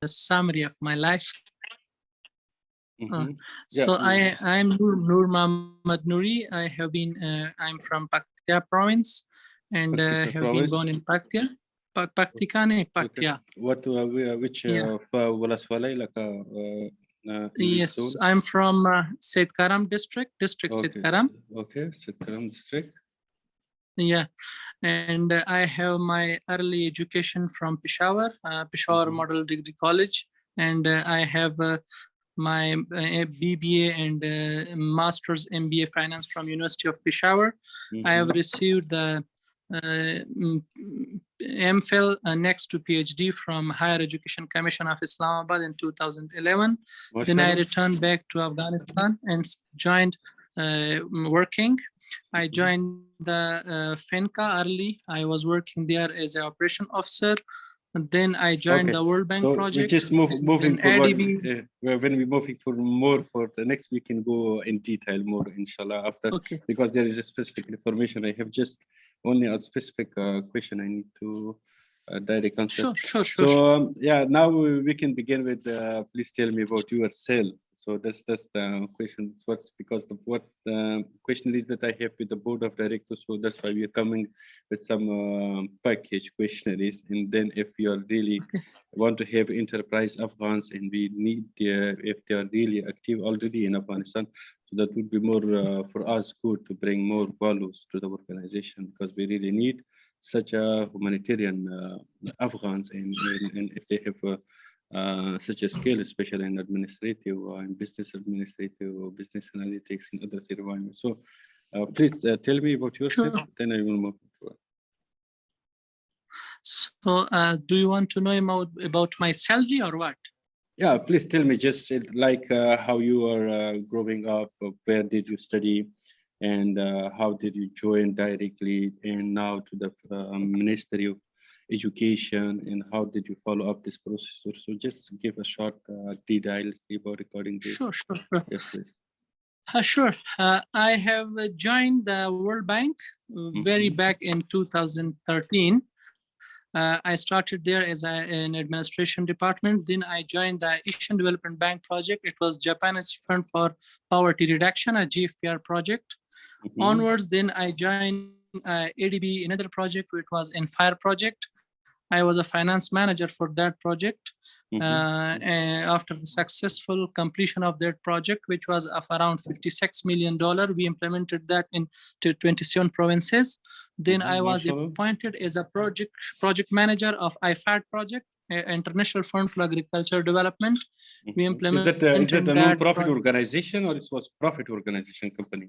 summary of my life. Mm-hmm. Yeah. So I'm Noor Mohammad Noori. I'm from Paktia province and Paktika have been born province. in Paktia. Paktika ne Okay. Paktia. What? Which? Yeah. Walaswalai like in which Yes, zone? I'm from Said Karam district Said Okay. Karam. Okay. Sitkaram district. Yeah, and I have my early education from Peshawar Mm-hmm. Model Degree College, and I have my BBA and Master's MBA Finance from University of Peshawar. I have Mm-hmm. received the MPhil next to PhD from Higher Education Commission of Islamabad in 2011. Then I Mashallah. returned back to Afghanistan and joined working. I Mm-hmm. joined the FENCA early. I was working there as an operation officer. And then I joined Okay, the World Bank so we project. just And moving then forward. ADB. When we're moving for more for the next, we can go in detail more, inshallah, after, Okay. because there is a specific information. I have just only a specific question I need to direct answer. Sure. So yeah, now we can begin with. Please tell me about yourself. So that's the question first, because what question is that I have with the board of directors. So that's why we are coming with some package questionnaires, and then if you are really want to have enterprise Afghans, and we need if they are really active already in Afghanistan, so that would be more for us good to bring more values to the organization, because we really need such a humanitarian Afghans, and if they have such a skill, especially in administrative and business administrative or business analytics and other environments. So please tell me about yourself, Sure. then I will move forward. So do you want to know about my salary or what? Yeah, please tell me just like how you are growing up, where did you study, and how did you join directly and now to the Ministry of Education, and how did you follow up this process? So just give a short detail about regarding this. Sure. Yes, please. Sure. I have joined the World Bank very Mm-hmm. back in 2013. I started there as an administration department. Then I joined the Asian Development Bank project. It was Japanese Fund for Poverty Reduction, a GFPR project. Mm-hmm. Onwards, then I joined ADB, another project, which was in Fire project. I was a finance manager for that project. Mm-hmm. After the successful completion of that project, which was of around $56 million, we implemented that into 27 provinces. Then I was Mashallah. appointed as a project manager of IFAD project, International Fund for Agricultural Development. We implemented Is that a that non-profit project. organization, or it was profit organization company?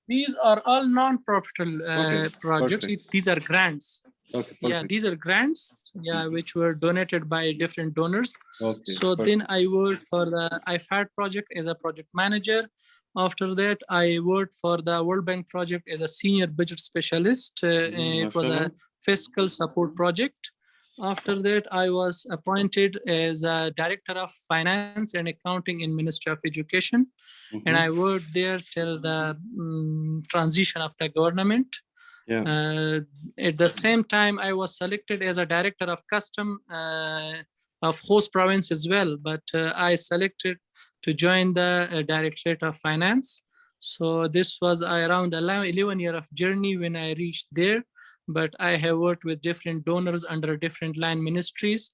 These are all non-profit Okay, projects. perfect. These are grants. Okay, Yeah, perfect. these are grants, which were donated by different donors. Okay, So perfect. then I worked for the IFAD project as a project manager. After that, I worked for the World Bank project as a senior budget specialist. It was a fiscal support project. After that, I was appointed as a director of finance and accounting in Ministry of Education. And I worked there till the transition of the government. Yeah. At the same time, I was selected as a director of custom of host province as well, but I selected to join the Directorate of Finance. So this was around 11 year of journey when I reached there, but I have worked with different donors under different line ministries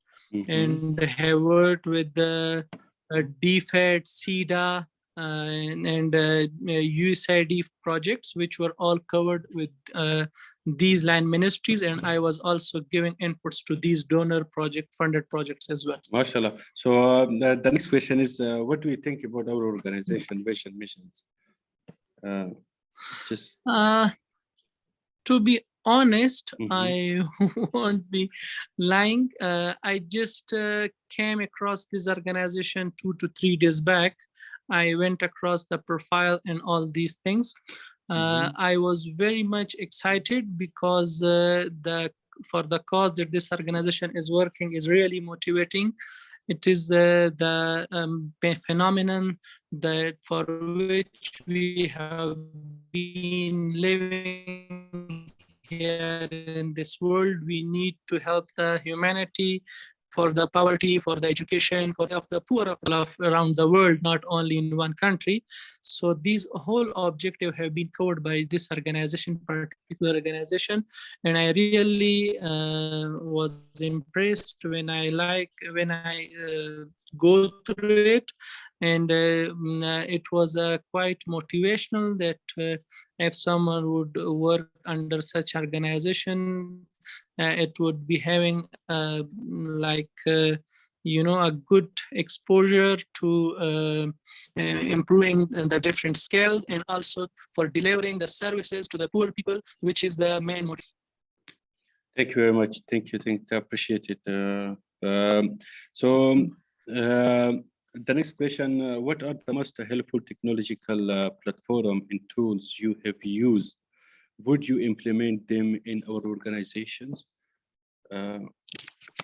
and have worked with the DFED, CEDA, and USAID projects, which were all covered with these line ministries, and I was also giving inputs to these donor project funded projects as well. Mashallah. So the next question is, what do you think about our organization, vision, missions? Just to be honest, I won't be lying. I just came across this organization 2 to 3 days back. I went across the profile and all these things. I was very much excited because for the cause that this organization is working is really motivating. It is the phenomenon that for which we have been living here in this world. We need to help the humanity, for the poverty, for the education, for the poor of around the world, not only in one country. So these whole objective have been covered by this organization, particular organization, and I really was impressed when I go through it, and it was quite motivational that if someone would work under such organization, it would be having a good exposure to improving the different skills, and also for delivering the services to the poor people, which is the main motive. Thank you very much. Thank you. I appreciate it. So the next question, what are the most helpful technological platform and tools you have used? Would you implement them in our organizations?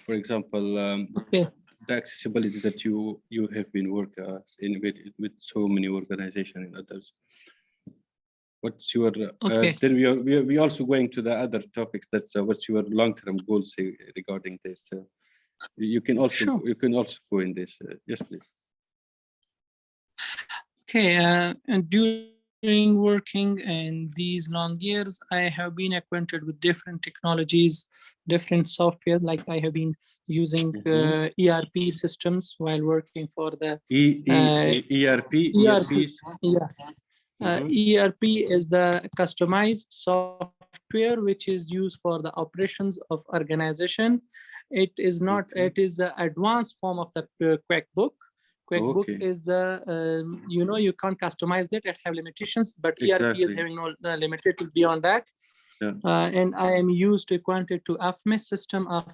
For example, Okay. the accessibility that you have been working with so many organizations and others. What's your Okay. then we also going to the other topics. That's what's your long-term goals regarding this? You can also go in this. Yes, please. Okay. And during working in these long years, I have been acquainted with different technologies, different softwares. Like I have been using ERP systems while working for the ERP. Yeah. ERP is the customized software which is used for the operations of organization. It is not. It is the advanced form of the QuickBook. QuickBook is the you can't customize it. It have limitations, but ERP is having no limited beyond that. And I am used to acquainted to AFMIS system of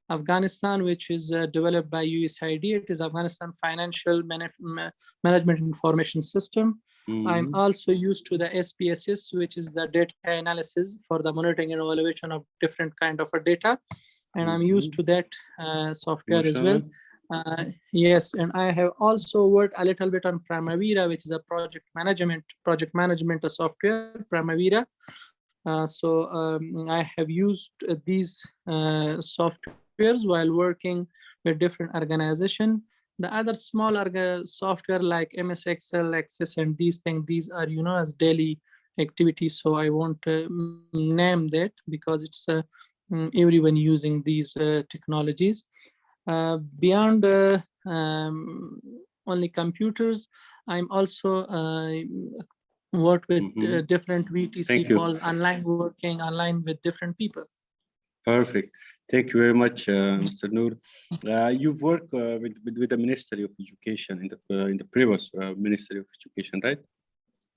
Afghanistan, which is developed by USAID. It is Afghanistan Financial Management Information System. I'm also used to the SPSS, which is the data analysis for the monitoring and evaluation of different kind of data. And I'm used to that software as well. Yes, and I have also worked a little bit on Primavera, which is a project management software, Primavera. I have used these softwares while working with different organizations. The other small software like MS Excel, Access, and these things, these are as daily activities. So I won't name that because it's everyone using these technologies. Beyond only computers, I'm also work with different VTC calls, online working, online with different people. Perfect. Thank you very much, Mr. Noor. You've worked with the Ministry of Education in the previous Ministry of Education, right?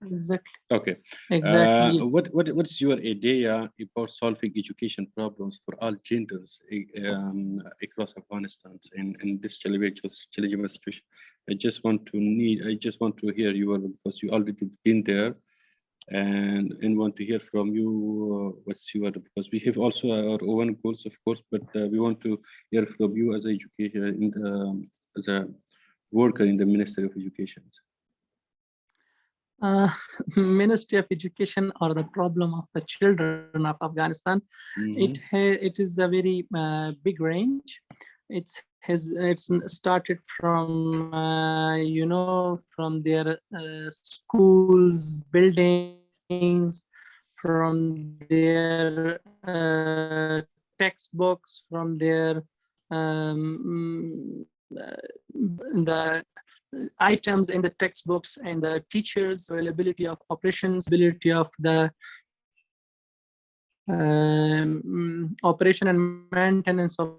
Exactly. Okay. Exactly. Yes. What's your idea about solving education problems for all genders across Afghanistan in this challenging situation? I just want to hear you, because you already been there, and want to hear from you what's your, because we have also our own goals, of course, but we want to hear from you as as a worker in the Ministry of Education. Ministry of Education, or the problem of the children of Afghanistan, it is a very big range. It's started from from their schools, buildings, from their textbooks, from their the items in the textbooks, and the teachers, availability of operations, ability of the operation and maintenance of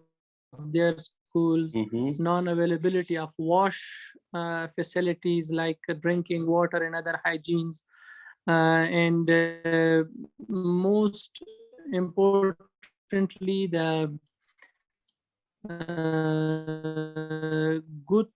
their schools, non-availability of wash facilities like drinking water and other hygienes, and most importantly, the good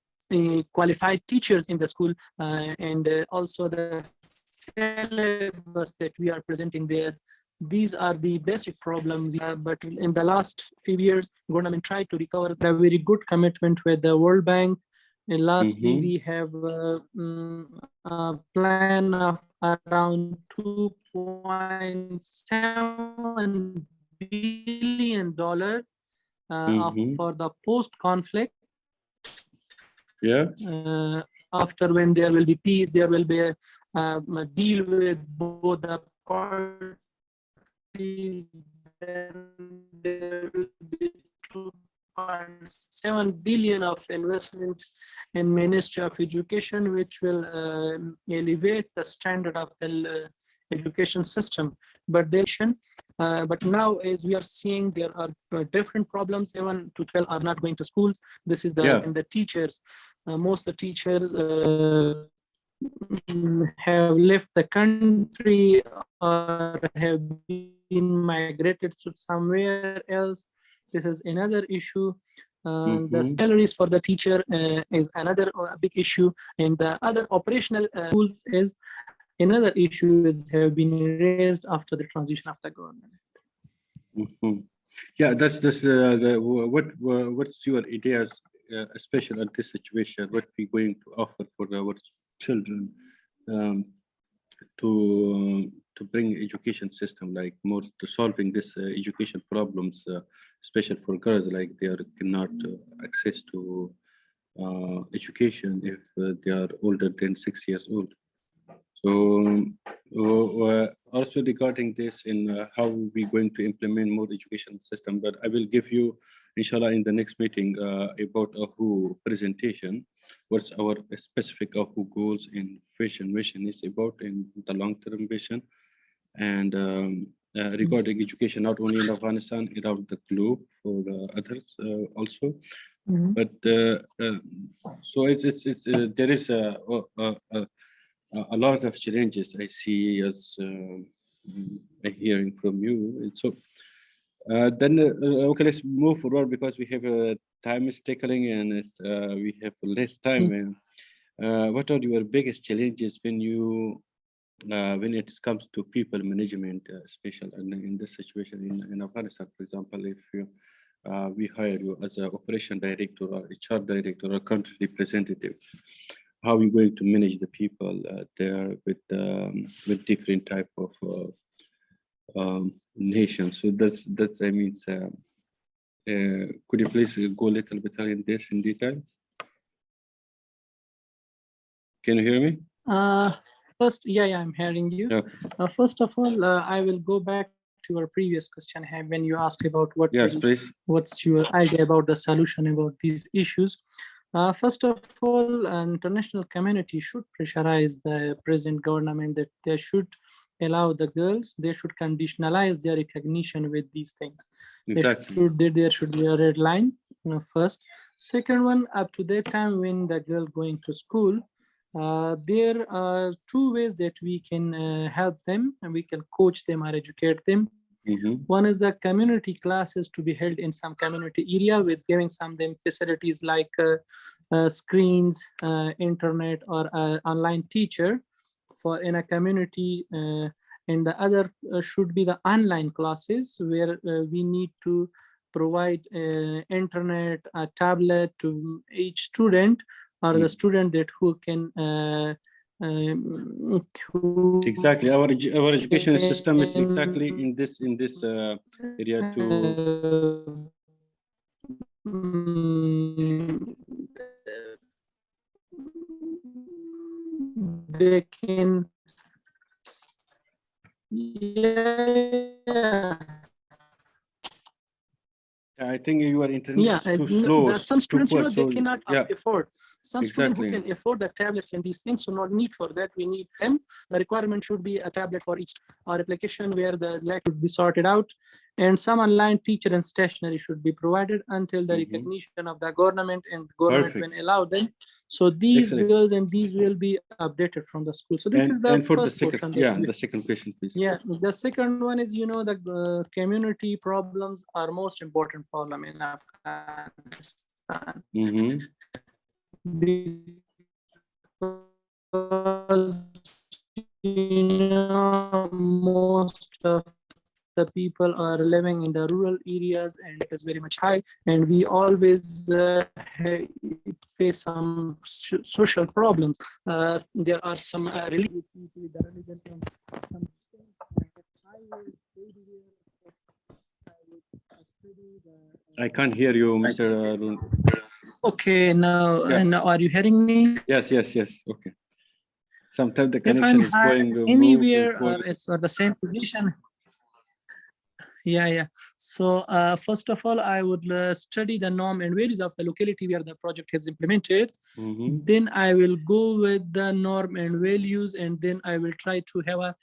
qualified teachers in the school, and also the syllabus that we are presenting there. These are the basic problems. But in the last few years, government tried to recover a very good commitment with the World Bank. And lastly, we have a plan of around $2.7 billion Mhm. for the post-conflict. Yeah. After, when there will be peace, there will be a deal with both the parties. Then there will be 2.7 billion of investment in Ministry of Education, which will elevate the standard of the education system. But now, as we are seeing, there are different problems. 7 to 12 are not going to schools. This is and the teachers. Most of the teachers have left the country or have been migrated to somewhere else. This is another issue. The salaries for the teacher is another big issue, and the other operational tools is another issue is have been raised after the transition of the government. Yeah, that's what's your ideas, especially at this situation? What we going to offer for our children to bring education system like more to solving this education problems, especially for girls, like they are cannot access to education if they are older than 6 years old. So also regarding this in how we going to implement more education system, but I will give you, inshallah, in the next meeting about a WHO presentation. What's our specific WHO goals in vision is about in the long-term vision, and regarding education not only in Afghanistan, around the globe for others also. But so it's there is a lot of challenges I see as hearing from you. And so then okay, let's move forward because we have time is tickling and we have less time. What are your biggest challenges when you when it comes to people management, especially in this situation in Afghanistan, for example, if you we hire you as an operation director or HR director or country representative, how are you going to manage the people there with different type of nations? So that's I mean, could you please go a little bit in this in detail? Can you hear me? First, yeah, I'm hearing you. Okay. First of all, I will go back to your previous question when you asked about what's your idea about the solution about these issues. First of all, international community should pressurize the present government that they should allow the girls, they should conditionalize their recognition with these things. Exactly. There should be a red line, first. Second one, up to that time when the girl going to school, there are two ways that we can help them, and we can coach them or educate them. One is the community classes to be held in some community area with giving some them facilities like screens, internet, or online teacher for in a community. And the other should be the online classes where we need to provide internet, a tablet to each student or the student that who can exactly our education system is exactly in this area to they can I think your internet is too slow. Some students, poor, they cannot afford. Some exactly. students who can afford the tablets and these things, so no need for that. We need them. The requirement should be a tablet for each or application where the lack should be sorted out. And some online teacher and stationery should be provided until the recognition of the government, and government will allow them. So these girls and these will be updated from the school. So this is the and for first the second, portion. The second question, please. Yeah, the second one is, the community problems are most important problem in Afghanistan. Because most of the people are living in the rural areas and it is very much high, and we always face some social problems. There are some religion and some I will study the I can't hear you, Mr. Arun. Okay, now, Yeah. now are you hearing me? Yes. Okay. Sometimes the If I'm connection is hired going to move and anywhere or pause. is for the same position, yeah. So first of all, I would study the norm and values of the locality where the project is implemented. Mm-hmm. Then I will go with the norm and values, and then I will try to have a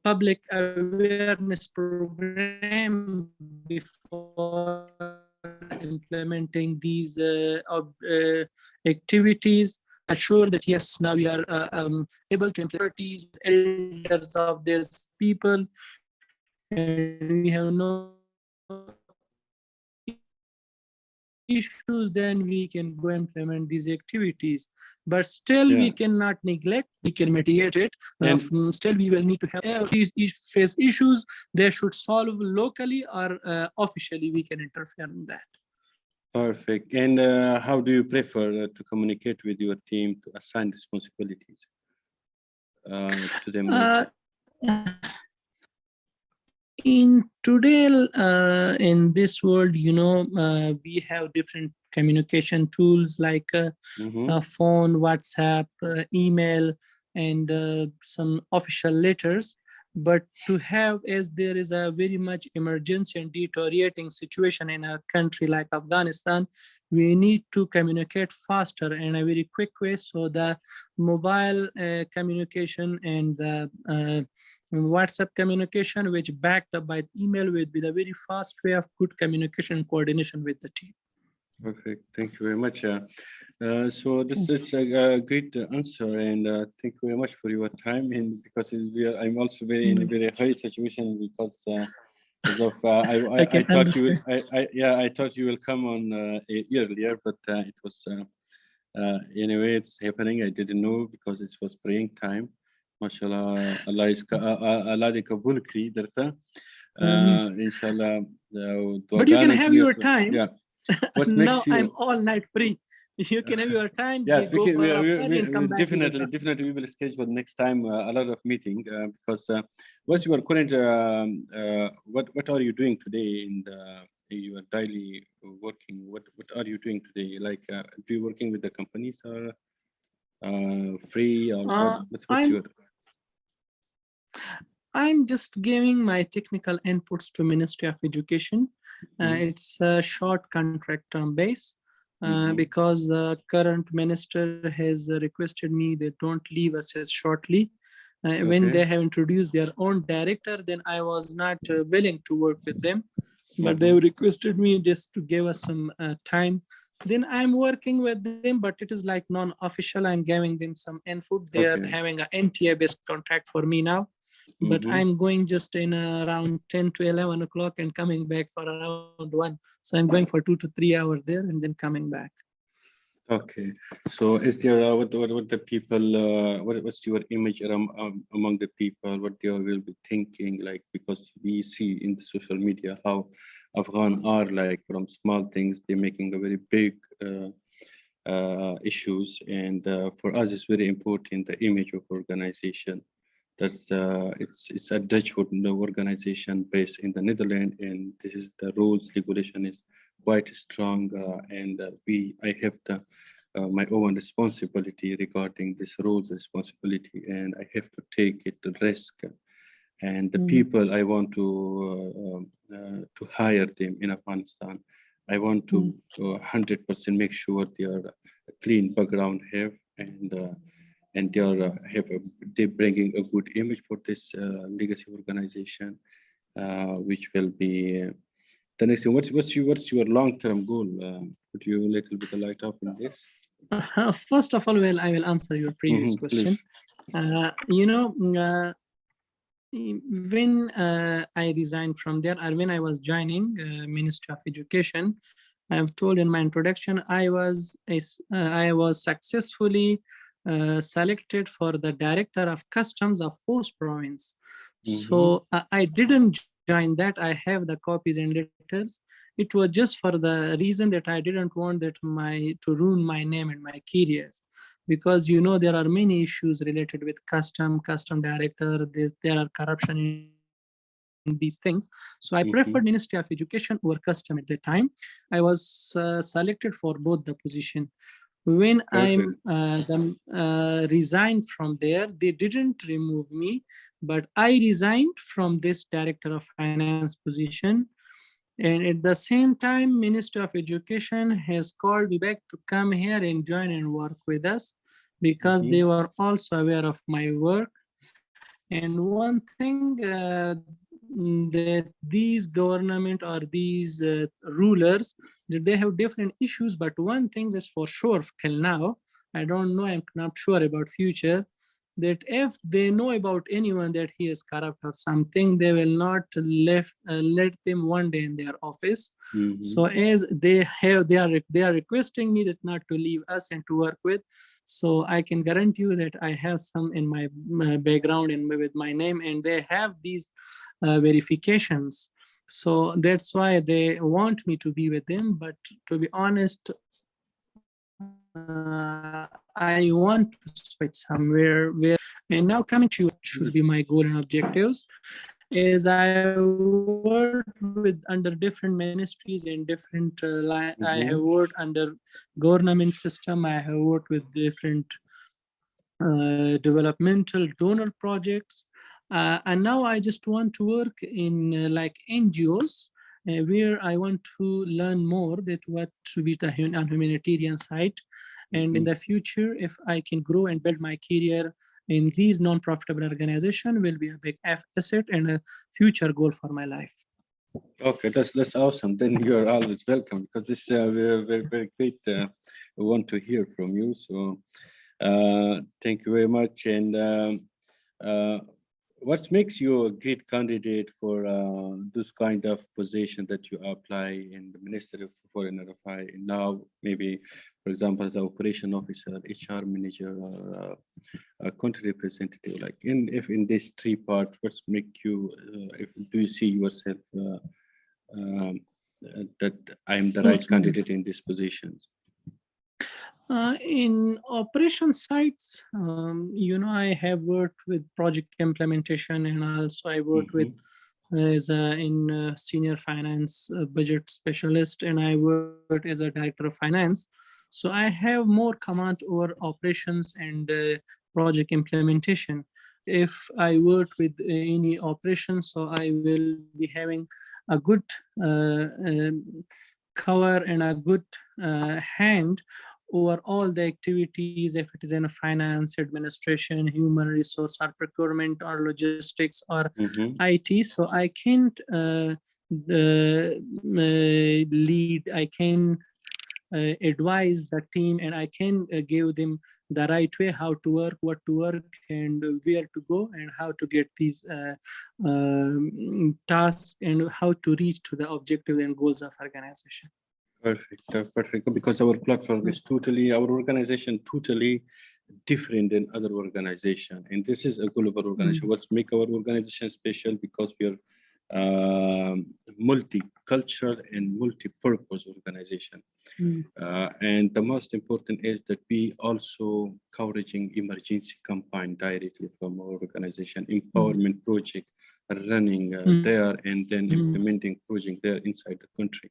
public awareness program before implementing these activities. Assure that yes, now we are able to implement with elders of these people, and we have no issues, then we can go implement these activities. But still, we cannot neglect, we can mitigate it. Still, we will need to have face issues. They should solve locally or officially, we can interfere in that. Perfect. And how do you prefer to communicate with your team to assign responsibilities to them? In today, in this world, we have different communication tools like phone, WhatsApp, email, and some official letters. But to have, as there is a very much emergency and deteriorating situation in a country like Afghanistan, we need to communicate faster in a very quick way. So the mobile communication and the WhatsApp communication, which backed up by email, will be the very fast way of good communication and coordination with the team. Perfect. Thank you very much. So this is a great answer, and thank you very much for your time. And because I'm also very in a very hurry situation because as of I thought you will, I thought you will come on earlier, but it was anyway it's happening. I didn't know because it was praying time. MashaAllah, Allah di kabul kri darta. Inshallah. But you can have your time. Yeah. What now makes you? I'm all night free. You can have your time. Yes, we definitely we will schedule next time a lot of meeting because what's your current what are you doing today in your daily working? What are you doing today? Like do you working with the companies or free or what's your? I'm just giving my technical inputs to Ministry of Education. It's a short contract term base because the current minister has requested me they don't leave us as shortly. When they have introduced their own director, then I was not willing to work with them, but they requested me just to give us some time. Then I'm working with them, but it is like non-official. I'm giving them some input. They are having an NTA-based contract for me now. But I'm going just in around 10 to 11 o'clock and coming back for around 1. So I'm going for 2 to 3 hours there and then coming back. Okay. So is there what the people what's your image among the people? What they will be thinking, like, because we see in the social media how Afghan are, like, from small things they're making a very big issues, and for us it's very important the image of organization. That's it's a Dutch organization based in the Netherlands, and this is the rules regulation is quite strong, and I have the my own responsibility regarding this rules responsibility, and I have to take it to risk. And the people I want to hire them in Afghanistan, I want to 100% make sure they are a clean background have, and they are they're bringing a good image for this legacy organization, which will be the next thing. What's your long-term goal? Could you a little bit light up in this? First of all, well, I will answer your previous question. When I resigned from there, or when I was joining Ministry of Education, I have told in my introduction, I was successfully selected for the Director of Customs of Host Province. So I didn't join that. I have the copies and letters. It was just for the reason that I didn't want that to ruin my name and my career, because there are many issues related with custom director. There are corruption these things. So I preferred Ministry of Education over custom at the time. I was selected for both the position. When I resigned from there, they didn't remove me, but I resigned from this Director of Finance position. And at the same time, Minister of Education has called me back to come here and join and work with us because they were also aware of my work. And one thing that these government or these rulers, that they have different issues, but one thing is for sure till now, I don't know, I'm not sure about future, that if they know about anyone that he is corrupt or something, they will not let them one day in their office. So as they are requesting me that not to leave us and to work with. So I can guarantee you that I have some in my background and with my name, and they have these verifications. So that's why they want me to be with them. But to be honest, I want to switch somewhere where, and now coming to what should be my goal and objectives, is I work with under different ministries and different I have worked under government system. I have worked with different developmental donor projects, and now I just want to work in like NGOs where I want to learn more that what should be the on humanitarian side, and in the future, if I can grow and build my career in these non-profitable organizations, will be a big asset and a future goal for my life. Okay, that's awesome. Then you're always welcome, because this we're very great. Want to hear from you. So thank you very much. And what makes you a great candidate for this kind of position that you apply in the Ministry of Foreign Affairs now? Maybe, for example, as an operation officer, HR manager, or a country representative. Like if in this three parts, what's make you? Do you see yourself that I'm the right candidate in this position? In operation sites, I have worked with project implementation, and also I worked with as in senior finance budget specialist, and I worked as a director of finance. So I have more command over operations and project implementation. If I work with any operations, so I will be having a good cover and a good hand over all the activities, if it is in finance, administration, human resource, or procurement, or logistics, or IT. So I can't lead, I can advise the team, and I can give them the right way, how to work, what to work, and where to go, and how to get these tasks, and how to reach to the objectives and goals of organization. Perfect, perfect. Because our platform is totally, our organization totally different than other organization, and this is a global organization. What's make our organization special? Because we are multicultural and multi-purpose organization. And the most important is that we also coveraging emergency campaign directly from our organization, empowerment project running there, and then implementing project there inside the country,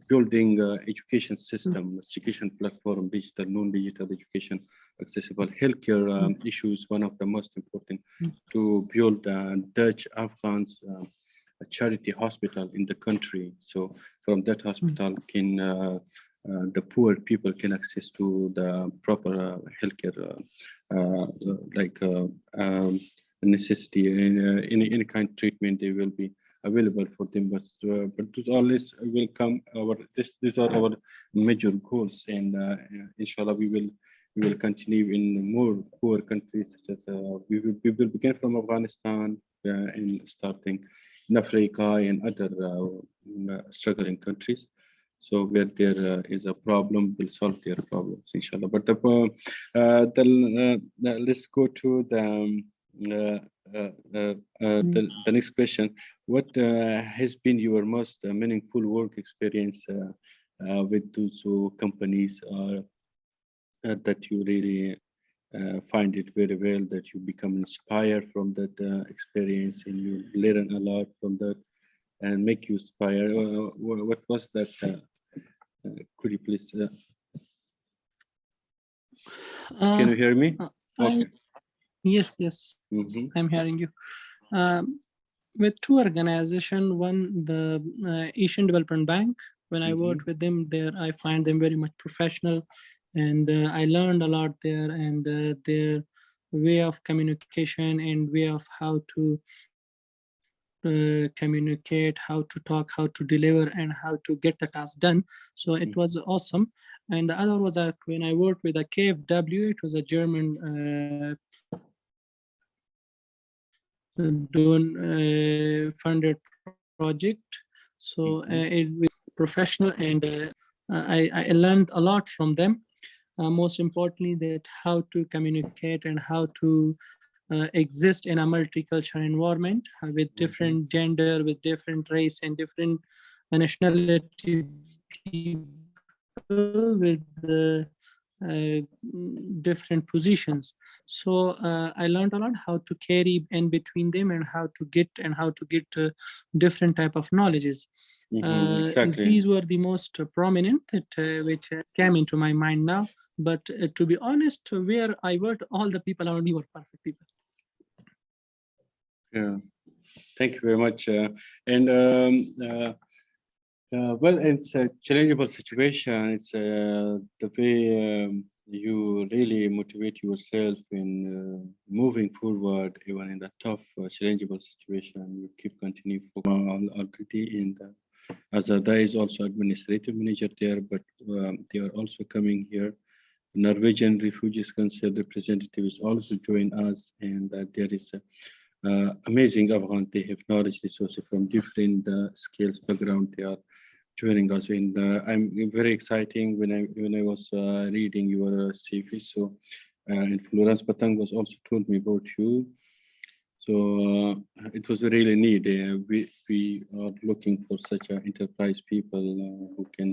building education system, education platform, digital, non-digital education, accessible healthcare issues. One of the most important to build Dutch Afghans a charity hospital in the country. So from that hospital can the poor people can access to the proper healthcare, necessity, any kind of treatment they will be available for them. But this always will come. These are our major goals, and inshallah we will continue in more poor countries, such as we will begin from Afghanistan and starting in Africa and other struggling countries. So where there is a problem, we'll solve their problems, inshallah. But let's go to the next question. What has been your most meaningful work experience with those companies that you really find it very well, that you become inspired from that experience, and you learn a lot from that and make you inspire. What was that? Could you please? Can you hear me? Okay. Yes, yes, Mm-hmm. I'm hearing you. With two organization, one the Asian Development Bank. When I worked with them there, I find them very much professional, and I learned a lot there. And their way of communication and way of how to communicate, how to talk, how to deliver, and how to get the task done. So it was awesome. And the other was when I worked with a KfW, it was a German funded project. So it was professional, and I learned a lot from them. Most importantly, that how to communicate and how to exist in a multicultural environment with different gender, with different race and different nationality people with different positions. So I learned a lot how to carry in between them, and how to get different type of knowledges. Exactly. These were the most prominent that which came into my mind now. But to be honest, where I worked, all the people around me were perfect people. Yeah. Thank you very much. Well, it's a challengeable situation. It's the way you really motivate yourself in moving forward, even in the tough, challengeable situation. You keep continuing already in the, as there is also administrative manager there, but they are also coming here. Norwegian Refugees Council representatives also join us, and there is amazing Afghans. They have knowledge, resources from different skills, background. They are joining us, and I'm very exciting when I was reading your CV. So, and Florence Patang was also told me about you. So it was really neat. We are looking for such enterprise people who can